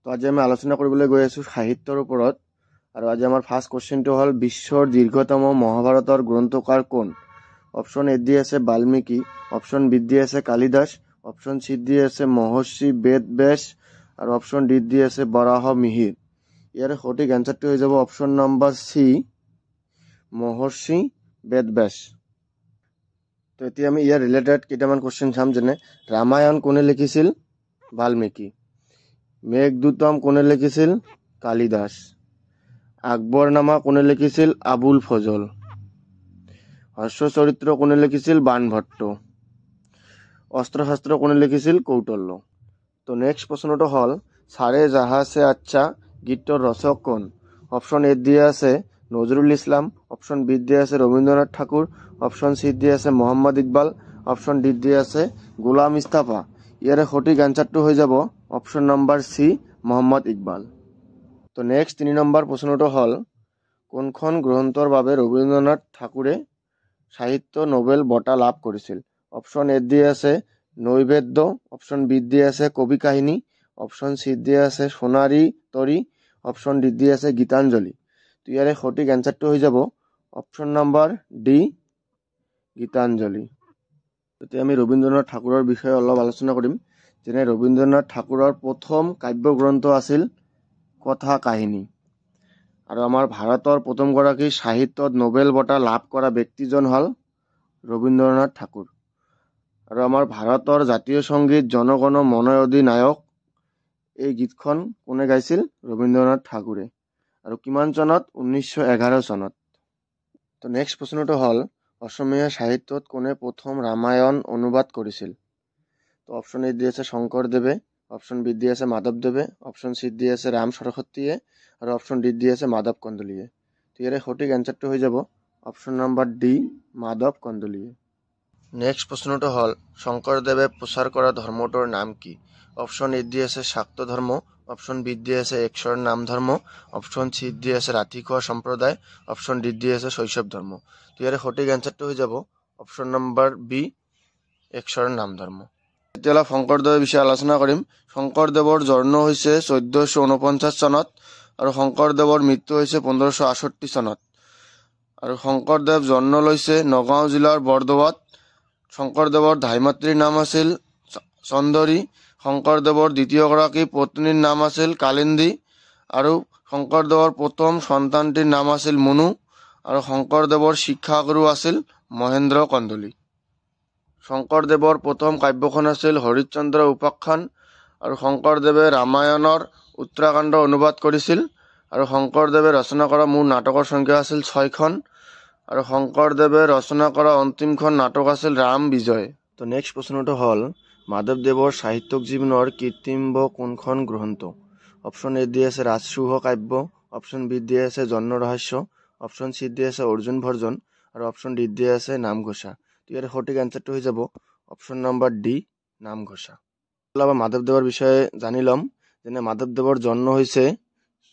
তো আজি আমি আলোচনা কৰিবলৈ গৈ আছো সাহিত্যৰ ওপৰত আৰু আজি আমাৰ ফাৰ্ষ্ট কোৱেশ্চনটো হ'ল বিশ্বৰ দীৰ্ঘতম মহাভাৰতৰ গ্ৰন্থকাৰ কোন? অপশ্যন এ দি আছে বাল্মীকি, অপশ্যন বি দি আছে কালিদাস, অপশ্যন সি দি আছে মহৰ্ষি বেদব্যাস আৰু অপশ্যন ডি দি আছে বৰাহ মিহিৰ। ইয়াৰ সঠিক এনসাৰটো হৈ যাব অপশ্যন নম্বৰ সি মহৰ্ষি বেদব্যাস। তো এতিয়া আমি ইয়াৰ ৰিলেটেড কেইটামান কোৱেশ্চন চাম, যেনে ৰামায়ণ কোনে লিখিছিল? বাল্মীকি। মেঘদূতম কোনে লিখিছিল? কালিদাস। আকবৰনামা কোনে লিখিছিল? আবুল ফজল। হৰ্ষচৰিত্ৰ কোনে লিখিছিল? বাণভট্ট। অস্ত্ৰশস্ত্ৰ কোনে লিখিছিল? কৌটল্য। তো নেক্সট প্ৰশ্নটো হ'ল সাৰে জাহা সে আচ্ছা গীতটোৰ ৰচক কোন? অপশ্যন এ দিয়া আছে নজরুল ইসলাম, অপশ্যন বি দিয়া আছে রবীন্দ্রনাথ ঠাকুর, অপশ্যন সি দিয়া আছে মোহাম্মদ ইকবাল, অপশ্যন ডি দিয়া আছে গোলাম ইস্তাফা। ইয়াৰে সঠিক এনসাৰটো হৈ যাব অপশ্যন নম্বৰ সি মোহাম্মদ ইকবাল। তো নেক্সট 3 নম্বৰ প্ৰশ্নটো হ'ল কোনখন গ্ৰন্থৰ বাবে ৰবীন্দ্ৰনাথ ঠাকুৰে সাহিত্য নোবেল বঁটা লাভ কৰিছিল? অপশ্যন এ দি আছে নৈবেদ্য, অপশ্যন বি দি আছে কবি কাহিনী, অপশ্যন সি দি আছে সোণাৰী তৰি, অপশ্যন ডি দি আছে গীতাঞ্জলি। তো ইয়াৰে সঠিক এনসাৰটো হৈ যাব অপশ্যন নম্বৰ ডি গীতাঞ্জলি। এতিয়া আমি ৰবীন্দ্ৰনাথ ঠাকুৰৰ বিষয়ে অলপ আলোচনা কৰিম, যেনে ৰবীন্দ্ৰনাথ ঠাকুৰৰ প্ৰথম কাব্যগ্ৰন্থ আছিল কথা কাহিনী। আৰু আমাৰ ভাৰতৰ প্ৰথমগৰাকী সাহিত্যত নোবেল বঁটা লাভ কৰা ব্যক্তিজন হ'ল ৰবীন্দ্ৰনাথ ঠাকুৰ। আৰু আমাৰ ভাৰতৰ জাতীয় সংগীত জনগণ মন অধিনায়ক এই গীতখন কোনে গাইছিল? ৰবীন্দ্ৰনাথ ঠাকুৰে। আৰু কিমান চনত? 1911 চনত। তো নেক্সট প্ৰশ্নটো হ'ল অসমীয়া সাহিত্যত কোনে প্ৰথম ৰামায়ণ অনুবাদ কৰিছিল? তো অপশ্যন এ দি আছে শংকৰদেৱে, অপশ্যন বি দি আছে মাধৱদেৱে, অপশ্যন সি দি আছে ৰাম সৰস্বতীয়ে আৰু অপশ্যন ডি দি আছে মাধৱ কন্দলীয়ে। তো ইয়াৰে সঠিক এনসাৰটো হৈ যাব অপশ্যন নম্বৰ ডি মাধৱ কন্দলীয়ে। নেক্সট প্ৰশ্নটো হ'ল শংকৰদেৱে প্ৰচাৰ কৰা ধৰ্মটোৰ নাম কি? অপশ্যন এ দি আছে শাক্ত ধৰ্ম, অপশ্যন বি দি আছে একশৰণ নাম ধৰ্ম, অপশ্যন সি দি আছে ৰাতিখোৱা সম্প্ৰদায়, অপশ্যন ডি দি আছে শৈশৱ ধৰ্ম। তো ইয়াৰে সঠিক এনসাৰটো হৈ যাব অপশ্যন নম্বৰ বি একশৰণ নাম ধৰ্ম। এতিয়া অলপ শংকৰদেৱৰ বিষয়ে আলোচনা কৰিম। শংকৰদেৱৰ জন্ম হৈছে 1449 চনত আৰু শংকৰদেৱৰ মৃত্যু হৈছে 1568 চনত। আৰু শংকৰদেৱ জন্ম লৈছে নগাঁও জিলাৰ বৰদোৱাত। শংকৰদেৱৰ ধাইমাতৃৰ নাম আছিল চন্দৰী, শংকৰদেৱৰ দ্বিতীয়গৰাকী পত্নীৰ নাম আছিল কালিন্দী, আৰু শংকৰদেৱৰ প্ৰথম সন্তানটিৰ নাম আছিল মুনু, আৰু শংকৰদেৱৰ শিক্ষাগুৰু আছিল মহেন্দ্ৰ কন্দলী। শংকৰদেৱৰ প্ৰথম কাব্যখন আছিল হৰিশ্চন্দ্ৰ উপাখ্যান, আৰু শংকৰদেৱে ৰামায়ণৰ উত্তৰাখণ্ড অনুবাদ কৰিছিল। আৰু শংকৰদেৱে ৰচনা কৰা মূল নাটকৰ সংখ্যা আছিল 6খন, আৰু শংকৰদেৱে ৰচনা কৰা অন্তিমখন নাটক আছিল ৰাম বিজয়। তো নেক্সট প্ৰশ্নটো হ'ল মাধৱদেৱৰ সাহিত্যিক জীৱনৰ কীৰ্তিম্ব কোনখন গ্ৰন্থ? অপশ্যন এ দি আছে ৰাজসুহ কাব্য, অপশ্যন বি দি আছে জন্ম ৰহস্য, অপশ্যন সি দি আছে অৰ্জুন ভৰ্জন আৰু অপশ্যন ডি দি আছে নামঘোষা। তো ইয়াৰ সঠিক এনসাৰটো হৈ যাব অপশ্যন নম্বৰ ডি নামঘোষা। অলপ মাধৱদেৱৰ বিষয়ে জানি ল'ম, যেনে মাধৱদেৱৰ জন্ম হৈছে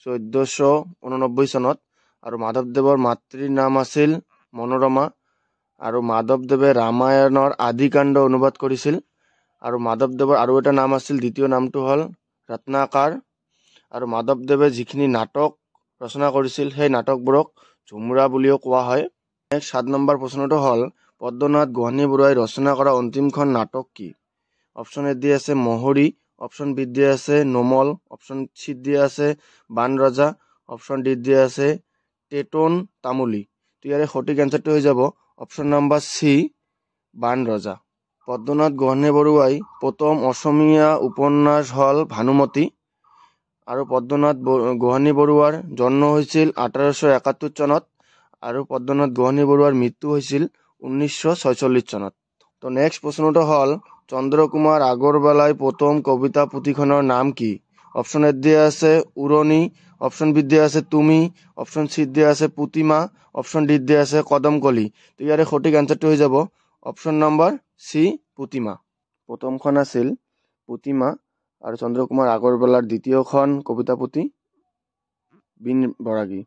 1489 চনত আৰু মাধৱদেৱৰ মাতৃৰ নাম আছিল মনোৰমা, আৰু মাধৱদেৱে ৰামায়ণৰ আদিকাণ্ড অনুবাদ কৰিছিল। আৰু মাধৱদেৱৰ আৰু এটা নাম আছিল, দ্বিতীয় নামটো হ'ল ৰত্নাকাৰ। আৰু মাধৱদেৱে যিখিনি নাটক ৰচনা কৰিছিল সেই নাটকবোৰক ঝুমুৰা বুলিও কোৱা হয়। নেক্সট 7 নম্বৰ প্ৰশ্নটো হ'ল পদ্মনাথ গোহাঞি বৰুৱাই ৰচনা কৰা অন্তিমখন নাটক কি? অপশ্যন এ দি আছে মহৰী, অপশ্যন বি দি আছে নোমল, অপশ্যন সি দি আছে বান ৰজা, অপশ্যন ডি দি আছে টেটন তামুলী। তো ইয়াৰে সঠিক এনসাৰটো হৈ যাব অপশ্যন নম্বৰ সি বান ৰজা। পদ্মনাথ গোহাঞি বৰুৱাই প্ৰথম অসমীয়া উপন্যাস হ'ল ভানুমতী, আৰু পদ্মনাথ গোহাঞি বৰুৱাৰ জন্ম হৈছিল 1871 চনত, আৰু পদ্মনাথ গোহাঞি বৰুৱাৰ মৃত্যু হৈছিল 1946 চনত। তো নেক্সট প্ৰশ্নটো হ'ল চন্দ্ৰকুমাৰ আগৰৱালাই প্ৰথম কবিতা পুথিখনৰ নাম কি? অপশ্যন এ দিয়া আছে উৰণি, অপশ্যন বি দিয়া আছে তুমি, অপশ্যন সি দিয়া আছে পুতিমা, অপশ্যন ডি দিয়া আছে কদমকলি। তো ইয়াৰে সঠিক এনসাৰটো হৈ যাব অপশ্যন নম্বৰ সি পুতিমা। প্ৰথমখন আছিল পুতিমা, আৰু চন্দ্ৰকুমাৰ আগৰৱালাৰ দ্বিতীয়খন কবিতা পুথি বিন বৰাগী।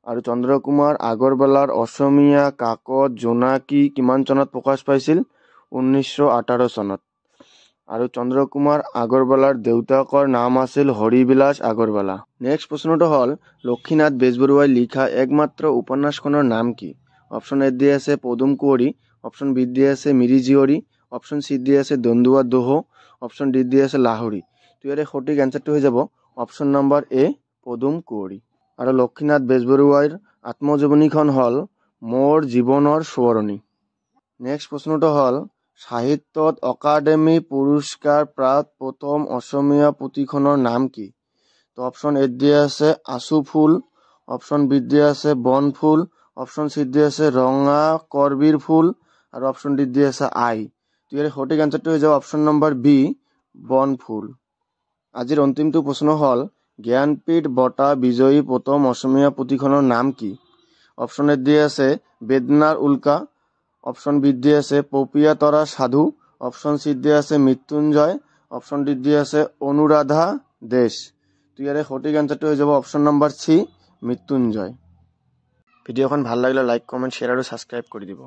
আৰু চন্দ্ৰকুমাৰ আগৰৱালাৰ অসমীয়া কাকত জোনাকী কিমান চনত প্ৰকাশ পাইছিল? 1918 চনত। আৰু চন্দ্ৰকুমাৰ আগৰৱালাৰ দেউতাকৰ নাম আছিল হৰিবিলাস আগৰৱালা। নেক্সট প্ৰশ্নটো হ'ল লক্ষীনাথ বেজবৰুৱাই লিখা একমাত্ৰ উপন্যাসখনৰ নাম কি? অপশ্যন এ দি আছে পদুম কুঁৱৰী, অপশ্যন বি দি আছে মিৰি জীয়ৰী, অপশ্যন চি দি আছে দন্দুৱা দোহো, অপশ্যন ডি দি আছে লাহৰী। তো ইয়াৰে সঠিক এনচাৰটো হৈ যাব অপশ্যন নম্বৰ এ পদুম কুঁৱৰী। আৰু লক্ষীনাথ বেজবৰুৱাইৰ আত্মজীৱনীখন হ'ল মোৰ জীৱনৰ সোঁৱৰণী। নেক্সট প্ৰশ্নটো হ'ল সাহিত্যত অকাডেমি পুৰস্কাৰ প্ৰাপ্ত প্ৰথম অসমীয়া পুথিখনৰ নাম কি? তো অপশ্যন এ দি আছে আচু ফুল, অপশ্যন বি দি আছে বন ফুল, অপশ্যন চি দি আছে ৰঙা কৰবীৰ ফুল, আৰু অপশ্যন ডি দি আছে আই। তো ইয়াৰ সঠিক এনচাৰটো হৈ যাব অপশ্যন নম্বৰ বি বন ফুল। আজিৰ অন্তিমটো প্ৰশ্ন হ'ল জ্ঞানপীঠ বঁটা বিজয়ী প্ৰথম অসমীয়া পুথিখনৰ নাম কি? অপশ্যন এ দি আছে বেদনাৰ উল্কা, অপশ্যন বি দি আছে পপীয়া তৰা সাধু, অপশ্যন চি দি আছে মৃত্যুঞ্জয়, অপশ্যন ডি দি আছে অনুৰাধা দেশ। তো ইয়াৰে সঠিক এনচাৰটো হৈ যাব অপশ্যন নম্বৰ চি মৃত্যুঞ্জয়। ভিডিঅ'খন ভাল লাগিলে লাইক কমেণ্ট শ্বেয়াৰ আৰু ছাবস্ক্ৰাইব কৰি দিব।